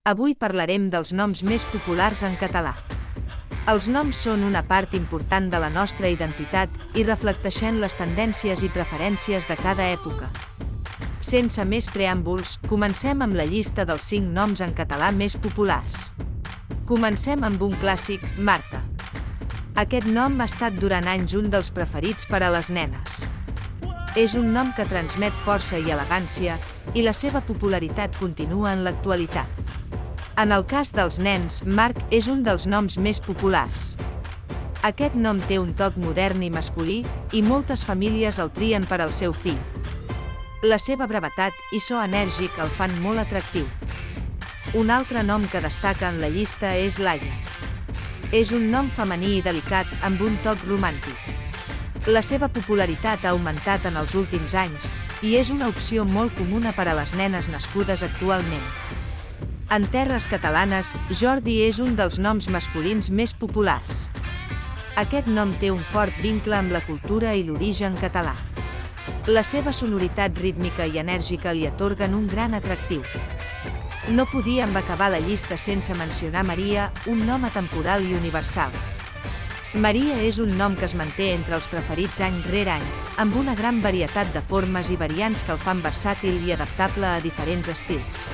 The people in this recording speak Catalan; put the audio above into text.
Avui parlarem dels noms més populars en català. Els noms són una part important de la nostra identitat i reflecteixen les tendències i preferències de cada època. Sense més preàmbuls, comencem amb la llista dels 5 noms en català més populars. Comencem amb un clàssic, Marta. Aquest nom ha estat durant anys un dels preferits per a les nenes. És un nom que transmet força i elegància, i la seva popularitat continua en l'actualitat. En el cas dels nens, Marc és un dels noms més populars. Aquest nom té un toc modern i masculí, i moltes famílies el trien per al seu fill. La seva brevetat i so enèrgic el fan molt atractiu. Un altre nom que destaca en la llista és Laia. És un nom femení i delicat amb un toc romàntic. La seva popularitat ha augmentat en els últims anys i és una opció molt comuna per a les nenes nascudes actualment. En terres catalanes, Jordi és un dels noms masculins més populars. Aquest nom té un fort vincle amb la cultura i l'origen català. La seva sonoritat rítmica i enèrgica li atorguen un gran atractiu. No podíem acabar la llista sense mencionar Maria, un nom atemporal i universal. Maria és un nom que es manté entre els preferits any rere any, amb una gran varietat de formes i variants que el fan versàtil i adaptable a diferents estils.